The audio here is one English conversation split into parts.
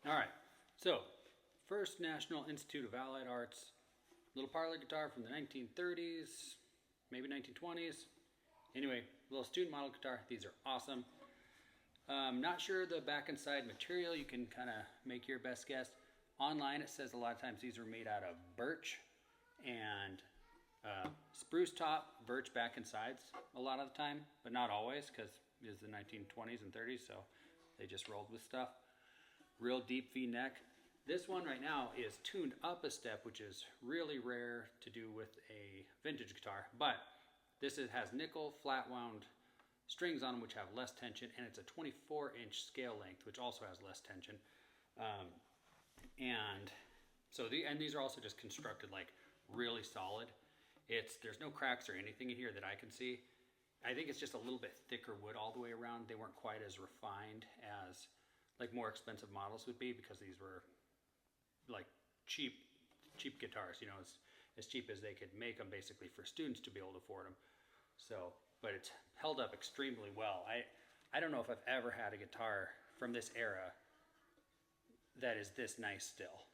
All right, so first National Institute of Allied Arts, little parlor guitar from the 1930s, maybe 1920s. Anyway, little student model guitar. These are awesome. Not sure the back and side material. You can kind of make your best guess. Online, it says a lot of times these are made out of birch and spruce top, birch back and sides a lot of the time, but not always because it was the 1920s and 30s, so they just rolled with stuff. Real deep V neck. This one right now is tuned up a step, which is really rare to do with a vintage guitar, but this has nickel flat wound strings on them which have less tension, and it's a 24-inch scale length, which also has less tension. And so these are also just constructed like really solid. There's no cracks or anything in here that I can see. I think it's just a little bit thicker wood all the way around. They weren't quite as refined as like more expensive models would be, because these were like cheap guitars, you know, as cheap as they could make them basically for students to be able to afford them. So, but it's held up extremely well. I don't know if I've ever had a guitar from this era that is this nice still.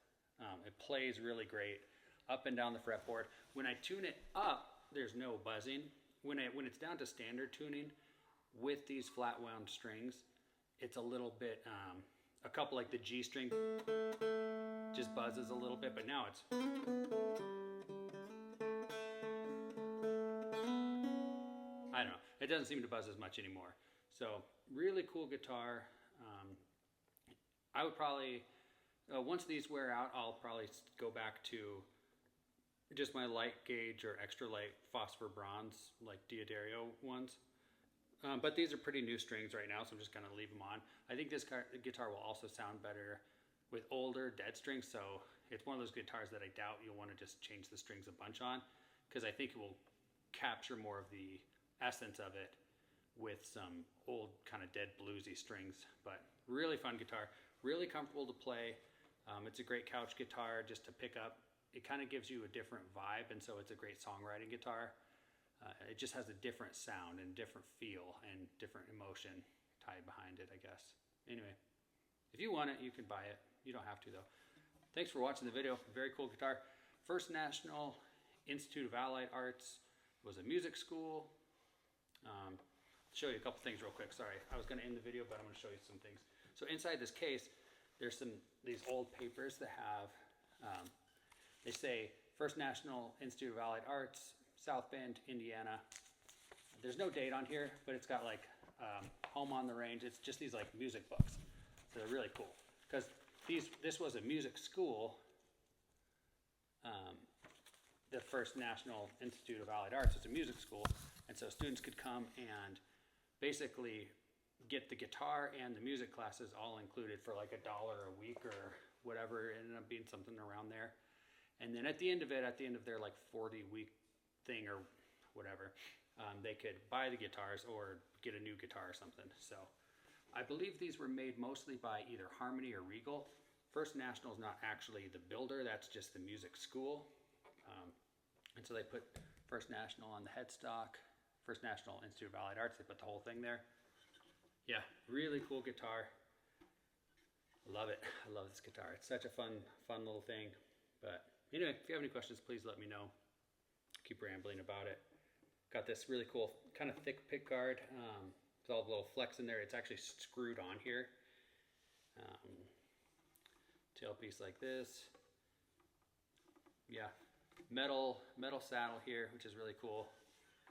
It plays really great up and down the fretboard. When I tune it up, there's no buzzing. When it's down to standard tuning with these flat wound strings, it's a little bit, a couple like the G string just buzzes a little bit, but now it's, I don't know, it doesn't seem to buzz as much anymore. So really cool guitar. I would probably, once these wear out, I'll probably go back to just my light gauge or extra light phosphor bronze, like Diodario ones. But these are pretty new strings right now, so I'm just going to leave them on. I think this guitar will also sound better with older dead strings, so it's one of those guitars that I doubt you'll want to just change the strings a bunch on, because I think it will capture more of the essence of it with some old kind of dead bluesy strings. But really fun guitar, really comfortable to play. It's a great couch guitar just to pick up. It kind of gives you a different vibe, and so it's a great songwriting guitar. It just has a different sound and different feel and different emotion tied behind it, I guess. Anyway, if you want it, you can buy it. You don't have to, though. thanks for watching the video. Very cool guitar. First National Institute of Allied Arts was a music school. Show you a couple things real quick. Sorry, I was going to end the video, but I'm going to show you some things. So inside this case, there's these old papers that have, they say First National Institute of Allied Arts, South Bend, Indiana. There's no date on here, but it's got like Home on the Range. It's just these like music books. So they're really cool because this was a music school. The First National Institute of Allied Arts was a music school, and so students could come and basically get the guitar and the music classes all included for like $1 a week or whatever. It ended up being something around there. And then at the end of their like 40-week thing or whatever, they could buy the guitars or get a new guitar or something. So I believe these were made mostly by either Harmony or Regal. First National is not actually the builder, that's just the music school. And so they put First National on the headstock, First National Institute of Allied Arts, they put the whole thing there. Yeah, really cool guitar. Love it. I love this guitar. It's such a fun little thing. But anyway, if you have any questions, please let me know. Keep rambling about it. Got this really cool kind of thick pick guard with all the little flex in there. It's actually screwed on here. Tailpiece like this. Yeah, metal saddle here, which is really cool.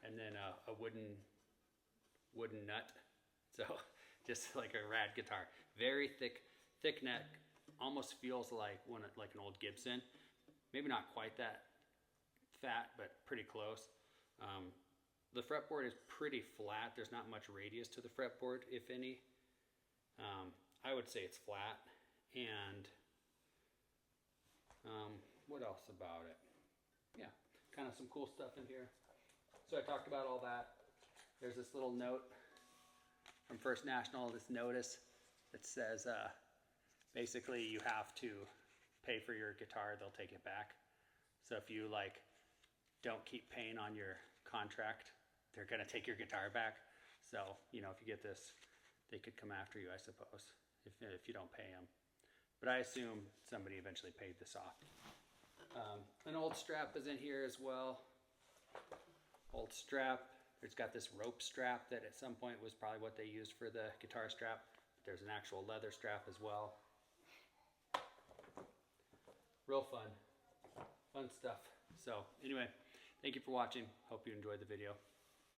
And then a wooden nut. So just like a rad guitar. Very thick neck. Almost feels like an old Gibson. Maybe not quite that fat, but pretty close. The fretboard is pretty flat. There's not much radius to the fretboard, if any. I would say it's flat. And what else about it? Yeah, kind of some cool stuff in here. So I talked about all that. There's this little note from First National, this notice that says basically you have to pay for your guitar, they'll take it back. So if you like don't keep paying on your contract, they're gonna take your guitar back. So, you know, if you get this, they could come after you, I suppose, if you don't pay them. But I assume somebody eventually paid this off. An old strap is in here as well. Old strap. It's got this rope strap that at some point was probably what they used for the guitar strap. There's an actual leather strap as well. Real fun stuff. So anyway, thank you for watching. Hope you enjoyed the video.